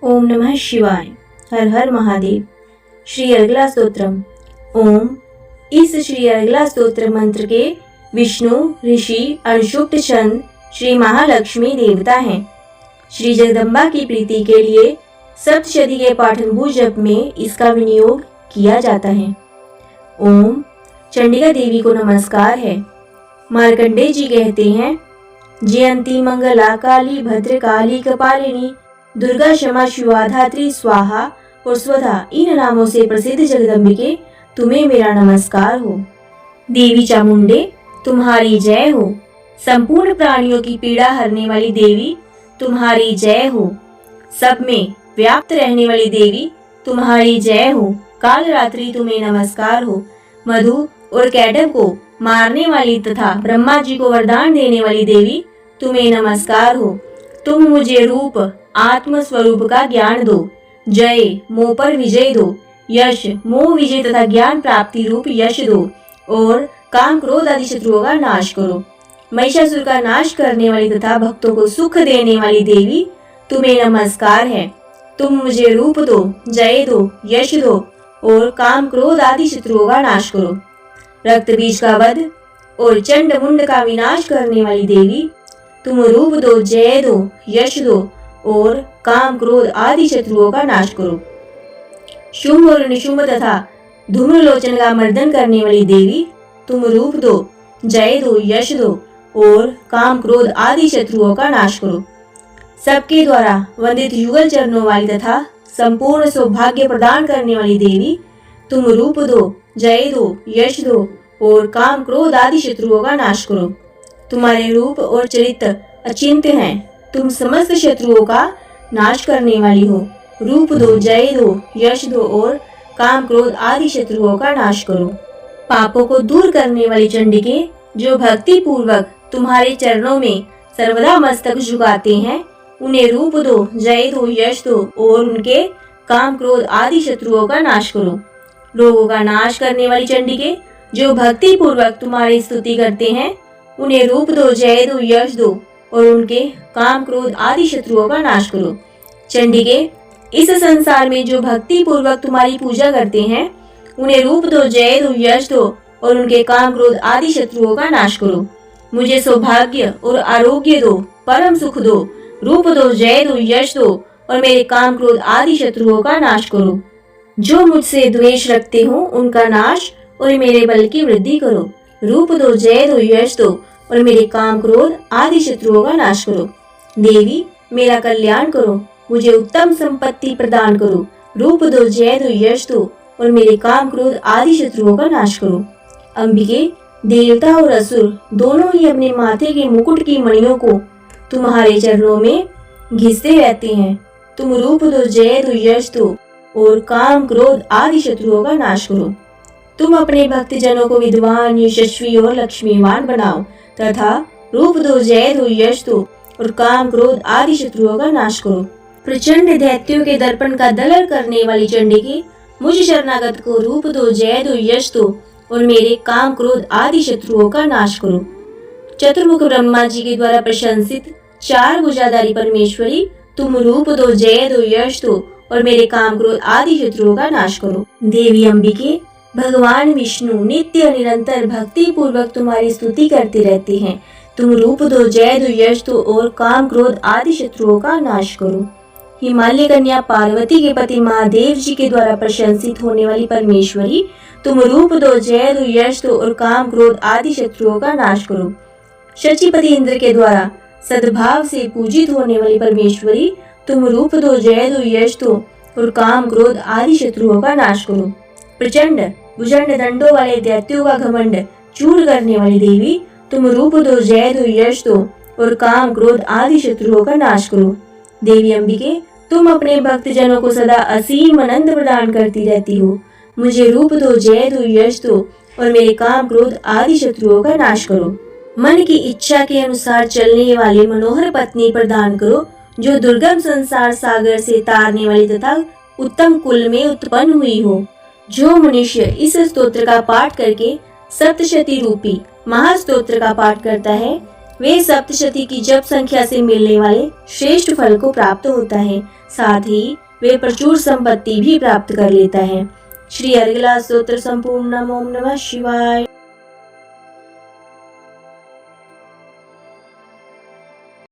ओम नमः शिवाय। हर हर महादेव। श्री अर्गला स्तोत्रम। ओम। इस श्री अर्गला स्तोत्र मंत्र के विष्णु ऋषि अनुषुप्त छंद श्री महालक्ष्मी देवता हैं। श्री जगदम्बा की प्रीति के लिए सप्तशती के पाठनभूत जप में इसका विनियोग किया जाता है। ओम। चंडिका देवी को नमस्कार है। मार्कंडेय जी कहते हैं, जयंती मंगला काली भद्रकाली कपालिनी दुर्गा क्षमा शिवा धात्री स्वाहा और स्वधा इन नामों से प्रसिद्ध जगदम्बिके तुम्हें मेरा नमस्कार हो। देवी चामुंडे तुम्हारी जय हो। संपूर्ण प्राणियों की पीड़ा हरने वाली देवी तुम्हारी जय हो। सब में व्याप्त रहने वाली देवी तुम्हारी जय हो। काल रात्रि तुम्हें नमस्कार हो। मधु और कैटव को मारने वाली तथा ब्रह्मा जी को वरदान देने वाली देवी तुम्हें नमस्कार हो। तुम मुझे रूप आत्म स्वरूप का ज्ञान दो। जय मोह पर विजय दो। यश मोह विजय तथा ज्ञान प्राप्ति रूप यश दो और काम क्रोध आदि शत्रुओं का नाश करो। महिषासुर का नाश करने वाली तथा भक्तों को सुख देने वाली देवी तुम्हें नमस्कार है। तुम मुझे रूप दो, जय दो, यश दो और काम क्रोध आदि शत्रुओं का नाश करो। रक्त बीज का वध और चंड मुंड का विनाश करने वाली देवी तुम रूप दो, जय दो, यश दो और काम क्रोध आदि शत्रुओं का नाश करो। शुंभ और निशुंभ तथा धूम्रलोचन का मर्दन करने वाली देवी तुम रूप दो, जय दो, यश दो और काम क्रोध आदि शत्रुओं का नाश करो। सबके द्वारा वंदित युगल चरणों वाली तथा संपूर्ण सौभाग्य प्रदान करने वाली देवी तुम रूप दो, जय दो, यश दो और काम क्रोध आदि शत्रुओं का नाश करो। तुम्हारे रूप और चरित्र अचिंत्य हैं। तुम समस्त शत्रुओं का नाश करने वाली हो। रूप दो, जय दो, यश दो और काम क्रोध आदि शत्रुओं का नाश करो। पापों को दूर करने वाली चंडिके जो भक्ति पूर्वक तुम्हारे चरणों में सर्वदा मस्तक झुकाते हैं, उन्हें रूप दो, जय दो, यश दो और उनके काम क्रोध आदि शत्रुओं का नाश करो। रोगों का नाश करने वाली चंडिके जो भक्ति पूर्वक तुम्हारी स्तुति करते हैं, उन्हें रूप दो, जय दो, यश दो और उनके काम क्रोध आदि शत्रुओं का नाश करो। चंडिके इस संसार में जो भक्ति पूर्वक तुम्हारी पूजा करते हैं, उन्हें रूप दो, जय दो, यश दो और उनके काम क्रोध आदि शत्रुओं का नाश करो। मुझे सौभाग्य और आरोग्य दो, परम सुख दो। रूप दो, जय दो, यश दो और मेरे काम क्रोध आदि शत्रुओं का नाश करो। जो मुझसे द्वेष रखते हो उनका नाश और मेरे बल की वृद्धि करो। रूप दो, जय दो, यश दो और मेरे काम क्रोध आदि शत्रुओं का नाश करो। देवी मेरा कल्याण करो। मुझे उत्तम संपत्ति प्रदान करो। रूप दो, जय दो, यश दो और मेरे काम क्रोध आदि शत्रुओं का नाश करो। अंबिके देवता और असुर दोनों ही अपने माथे के मुकुट की मणियों को तुम्हारे चरणों में घिसते रहते हैं। तुम रूप दो, जय दो, यश दो और काम क्रोध आदि शत्रुओं का नाश करो। तुम अपने भक्तजनों को विद्वान, यशस्वी और लक्ष्मीवान बनाओ तथा रूप दो, जय दो, यश दो और काम क्रोध आदि शत्रुओं का नाश करो। प्रचंड दैत्यों के दर्पण का दलन करने वाली चंडिके मुझ शरणागत को रूप दो, जय दो, यश दो और मेरे काम क्रोध आदि शत्रुओं का नाश करो। चतुर्मुख ब्रह्मा जी के द्वारा प्रशंसित चार भुजाधारी परमेश्वरी तुम रूप दो, जय दो, यश दो और मेरे काम क्रोध आदि शत्रुओं का नाश करो। देवी अंबिके भगवान विष्णु नित्य निरंतर भक्ति पूर्वक तुम्हारी स्तुति करते रहते हैं। तुम रूप दो, जय दो, यश दो और काम क्रोध आदि शत्रुओं का नाश करो। हिमालय कन्या पार्वती के पति महादेव जी के द्वारा प्रशंसित होने वाली परमेश्वरी तुम रूप दो, जय दो, यश दो और काम क्रोध आदि शत्रुओं का नाश करो। शचीपति इंद्र के द्वारा सद्भाव से पूजित होने वाली परमेश्वरी तुम रूप दो, जय दो, यश दो और काम क्रोध आदि शत्रुओं का नाश करो। प्रचंड भुजंड दंडों वाले दैत्यों का घमंड चूर करने वाली देवी तुम रूप दो, जय दो, यश दो और काम क्रोध आदि शत्रुओं का नाश करो। देवी अंबिके तुम अपने भक्तजनों को सदा असीम आनंद प्रदान करती रहती हो। मुझे रूप दो, जय दो, यश दो और मेरे काम क्रोध आदि शत्रुओं का नाश करो। मन की इच्छा के अनुसार चलने वाली मनोहर पत्नी प्रदान करो, जो दुर्गम संसार सागर से तारने वाली तथा उत्तम कुल में उत्पन्न हुई हो। जो मनुष्य इस स्तोत्र का पाठ करके सप्तशती रूपी महास्तोत्र का पाठ करता है, वे सप्तशती की जप संख्या से मिलने वाले श्रेष्ठ फल को प्राप्त होता है। साथ ही वे प्रचुर संपत्ति भी प्राप्त कर लेता है। श्री अर्गला स्तोत्र संपूर्ण। ओम नमः शिवाय।